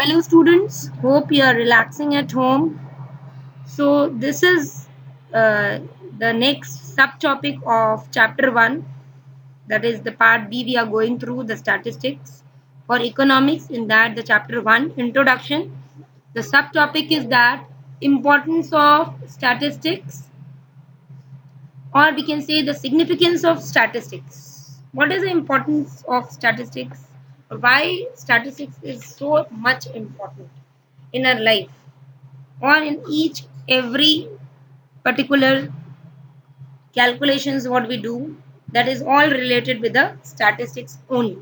Hello students, hope you are relaxing at home. So this is uh, the next subtopic of chapter 1, that is the part B. We are going through the statistics for economics. In that, the chapter 1 introduction, the subtopic is that importance of statistics, or we can say the significance of statistics. What is the importance of statistics? Why statistics is so much important in our life, or in each every particular calculations what we do, that is all related with the statistics only.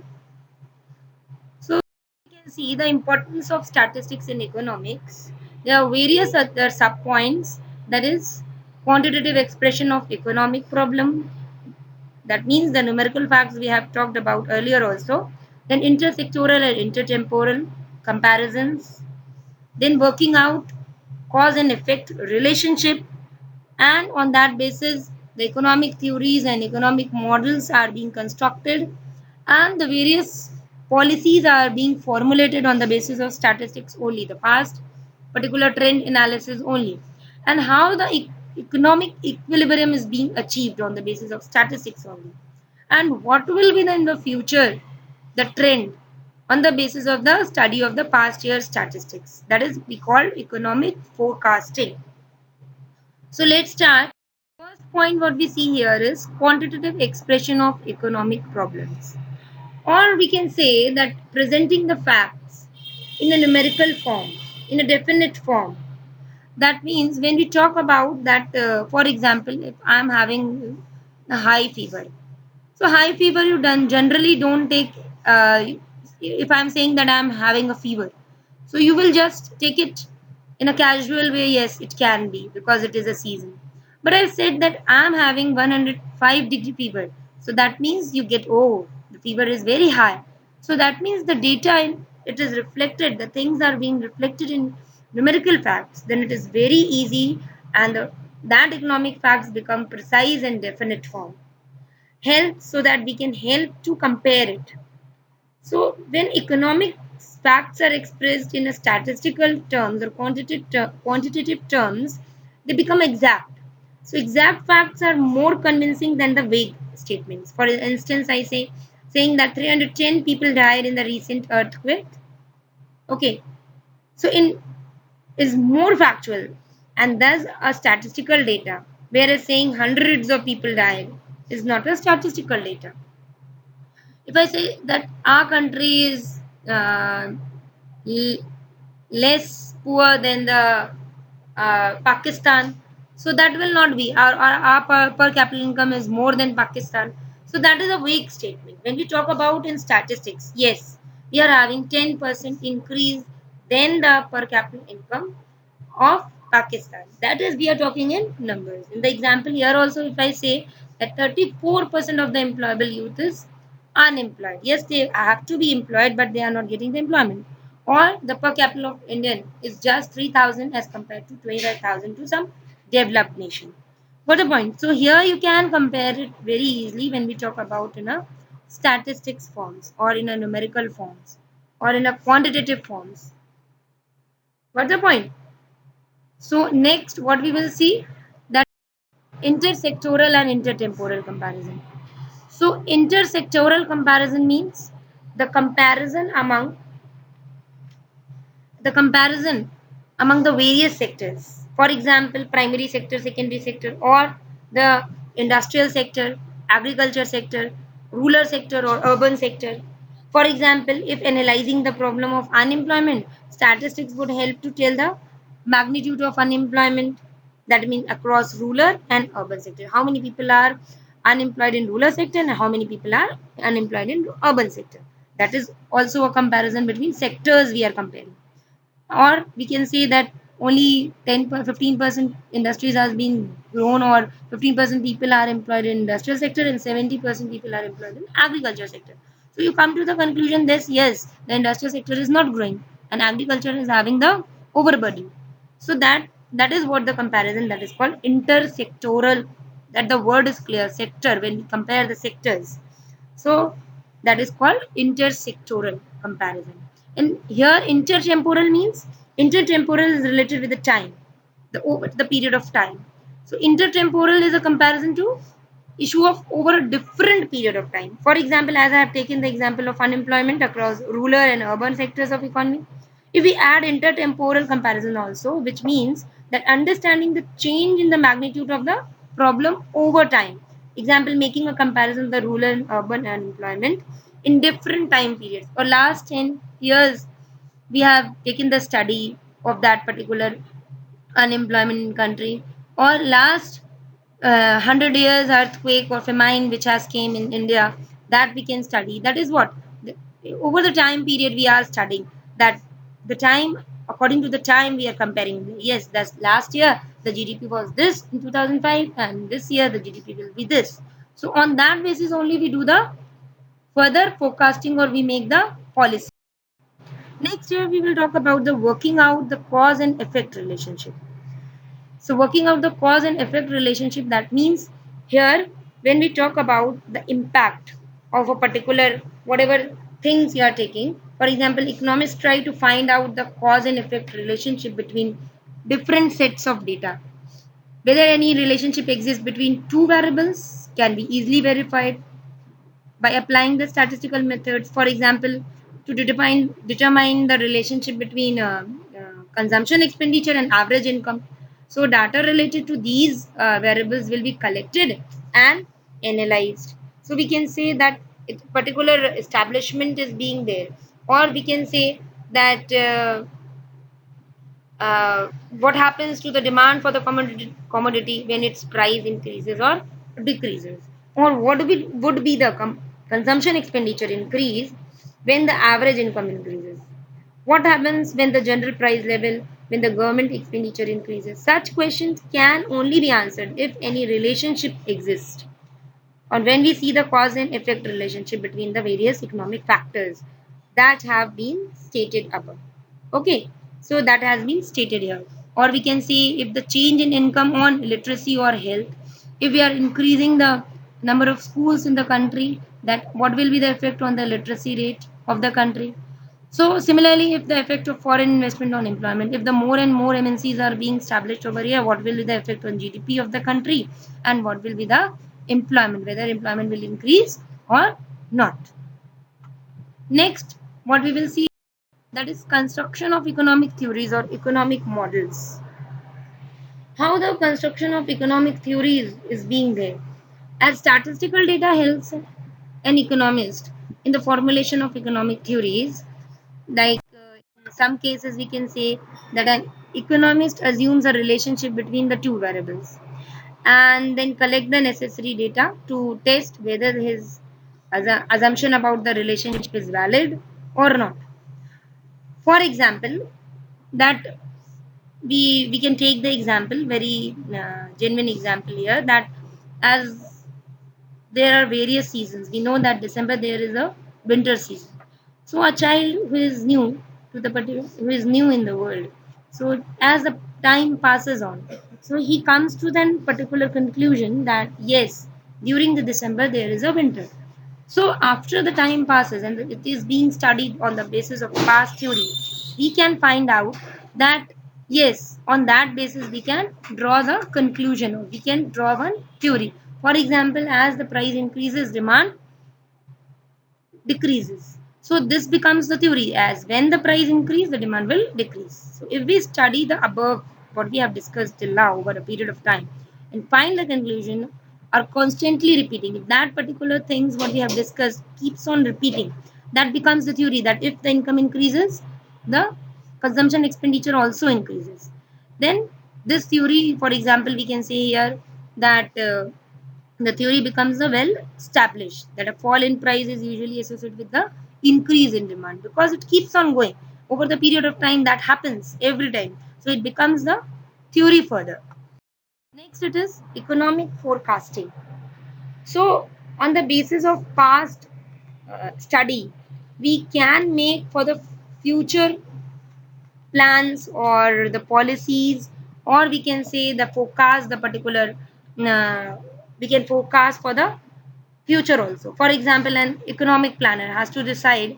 So you can see the importance of statistics in economics. There are various other sub points, that is quantitative expression of economic problem, that means the numerical facts we have talked about earlier also, then intersectoral and intertemporal comparisons, then working out cause and effect relationship, and on that basis the economic theories and economic models are being constructed, and the various policies are being formulated on the basis of statistics only, the past particular trend analysis only, and how the economic equilibrium is being achieved on the basis of statistics only, and what will be in the future the trend on the basis of the study of the past year statistics, that is we call economic forecasting. So let's start. First point what we see here is quantitative expression of economic problems. Or we can say that presenting the facts in a numerical form, in a definite form. That means when we talk about that, for example, if I am having a high fever, so high fever you done generally don't take. If I am saying that I am having a fever, so you will just take it in a casual way. Yes, it can be because it is a season. But I said that I am having 105-degree fever, so that means you get, oh, the fever is very high. So that means the data it is reflected. The things are being reflected in numerical facts. Then it is very easy, and that economic facts become precise and definite form help, so that we can help to compare it. So when economic facts are expressed in a statistical terms or quantitative terms, they become exact. So exact facts are more convincing than the vague statements. For instance, I say saying that 310 people died in the recent earthquake. Okay, so in is more factual and thus a statistical data, whereas saying hundreds of people died is not a statistical data. If I say that our country is l- less poor than the Pakistan, so that will not be our per capita income is more than Pakistan. So that is a weak statement. When we talk about in statistics, yes, we are having 10% increase than the per capita income of Pakistan. That is, we are talking in numbers. In the example here also, if I say that 34% of the employable youth is unemployed. Yes, they have to be employed, but they are not getting the employment. Or the per capita of Indian is just 3,000 as compared to 25,000 to some developed nation. What a point. So here you can compare it very easily when we talk about in a statistics forms or in a numerical forms or in a quantitative forms. What's the point? So next, what we will see that intersectoral and intertemporal comparison. So intersectoral comparison means the comparison among the comparison among the various sectors. For example, primary sector, secondary sector, or the industrial sector, agriculture sector, rural sector, or urban sector. For example, if analyzing the problem of unemployment, statistics would help to tell the magnitude of unemployment, that means across rural and urban sector. How many people are unemployed in rural sector and how many people are unemployed in urban sector. That is also a comparison between sectors we are comparing. Or we can say that only 15% industries has been grown, or 15% people are employed in industrial sector and 70% people are employed in agriculture sector. So you come to the conclusion this, yes, the industrial sector is not growing and agriculture is having the overburden. So that is what the comparison, that is called intersectoral, that the word is clear, sector, when we compare the sectors. So that is called intersectoral comparison. And here intertemporal means intertemporal is related with the time, the period of time. So intertemporal is a comparison to issue of over a different period of time. For example, as I have taken the example of unemployment across rural and urban sectors of economy, if we add intertemporal comparison also, which means that understanding the change in the magnitude of the problem over time. Example, making a comparison of the rural and urban unemployment in different time periods. For last 10 years, we have taken the study of that particular unemployment in country, or last 100 years earthquake or famine which has came in India, that we can study. That is what over the time period we are studying, that the time, according to the time we are comparing. Yes, that's last year the GDP was this in 2005, and this year the GDP will be this. So on that basis only we do the further forecasting, or we make the policy. Next year we will talk about the working out the cause and effect relationship. So working out the cause and effect relationship, that means here when we talk about the impact of a particular whatever things you are taking. For example, economists try to find out the cause and effect relationship between different sets of data. Whether any relationship exists between two variables can be easily verified by applying the statistical methods. For example, to determine the relationship between consumption expenditure and average income. So data related to these variables will be collected and analyzed. So we can say that a particular establishment is being there, or we can say that what happens to the demand for the commodity when its price increases or decreases, or what would be the consumption expenditure increase when the average income increases, what happens when the general price level, when the government expenditure increases. Such questions can only be answered if any relationship exists, or when we see the cause and effect relationship between the various economic factors that have been stated above. Okay, so that has been stated here. Or we can see if the change in income on literacy or health, if we are increasing the number of schools in the country, that what will be the effect on the literacy rate of the country. So similarly, if the effect of foreign investment on employment, if the more and more MNCs are being established over here, what will be the effect on GDP of the country, and what will be the employment, whether employment will increase or not. Next, what we will see, that is construction of economic theories or economic models. How the construction of economic theories is being there. As statistical data helps an economist in the formulation of economic theories, like in some cases we can say that an economist assumes a relationship between the two variables and then collect the necessary data to test whether his assumption about the relationship is valid or not. For example, that we can take the example, very genuine example here, that as there are various seasons, we know that December there is a winter season. So a child who is new to the particular, who is new in the world, so as the time passes on, so he comes to that particular conclusion that yes, during the December there is a winter. So after the time passes and it is being studied on the basis of past theory, we can find out that yes, on that basis we can draw the conclusion, or we can draw one theory. For example, as the price increases, demand decreases. So this becomes the theory, as when the price increase, the demand will decrease. So if we study the above, what we have discussed till now over a period of time, and find the conclusion, are constantly repeating, if that particular things what we have discussed keeps on repeating, that becomes the theory, that if the income increases, the consumption expenditure also increases. Then this theory, for example, we can say here that the theory becomes a well established, that a fall in price is usually associated with the increase in demand, because it keeps on going over the period of time, that happens every time, so it becomes the theory further. Next, it is economic forecasting. So on the basis of past study, we can make for the future plans or the policies, or we can say the forecast, the particular uh, we can forecast for the future also. For example, an economic planner has to decide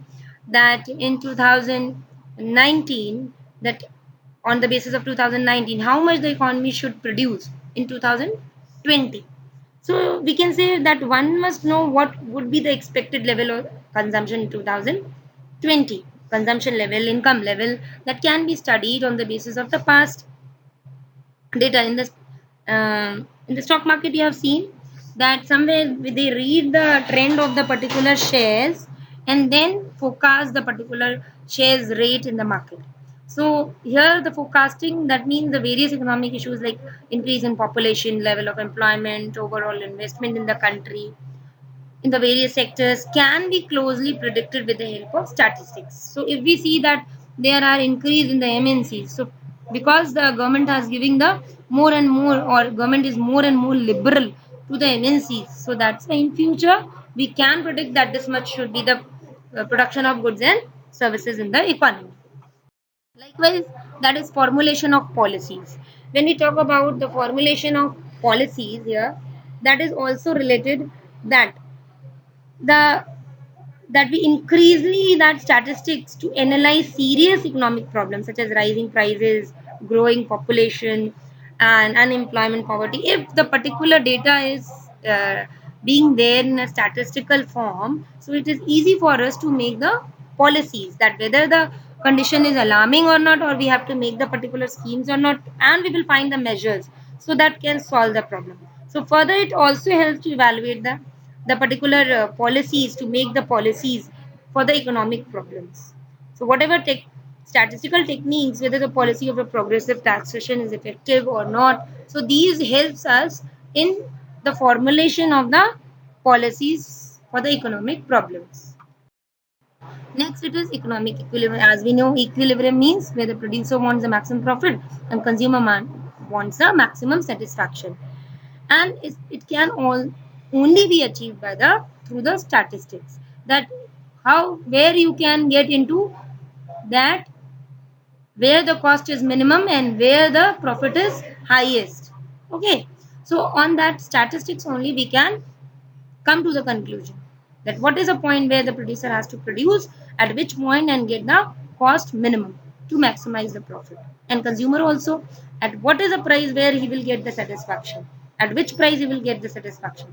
that in 2019, that on the basis of 2019, how much the economy should produce in 2020. So we can say that one must know what would be the expected level of consumption in 2020, consumption level, income level, that can be studied on the basis of the past data. In the stock market, you have seen that somewhere they read the trend of the particular shares and then forecast the particular shares rate in the market. So here the forecasting, that means the various economic issues like increase in population, level of employment, overall investment in the country in the various sectors can be closely predicted with the help of statistics. So if we see that there are increase in the MNCs, so because the government has giving the more and more, or government is more and more liberal to the MNCs, so that's why in future we can predict that this much should be the production of goods and services in the economy. Likewise, that is formulation of policies. When we talk about the formulation of policies here, that is also related that the that we increasingly that statistics to analyze serious economic problems such as rising prices, growing population, and unemployment, poverty. If the particular data is being there in a statistical form, so it is easy for us to make the policies, that whether the condition is alarming or not, or we have to make the particular schemes or not, and we will find the measures so that can solve the problem. So further, it also helps to evaluate the particular policies, to make the policies for the economic problems. So whatever statistical techniques, whether the policy of a progressive taxation is effective or not, so these helps us in the formulation of the policies for the economic problems. Next, it is economic equilibrium. As we know, equilibrium means where the producer wants the maximum profit and consumer man wants the maximum satisfaction, and it can only be achieved by the through the statistics, that how where you can get into that, where the cost is minimum and where the profit is highest. Okay, so on that statistics only we can come to the conclusion that what is a point where the producer has to produce at which point and get the cost minimum to maximize the profit, and consumer also at what is a price where he will get the satisfaction, at which price he will get the satisfaction.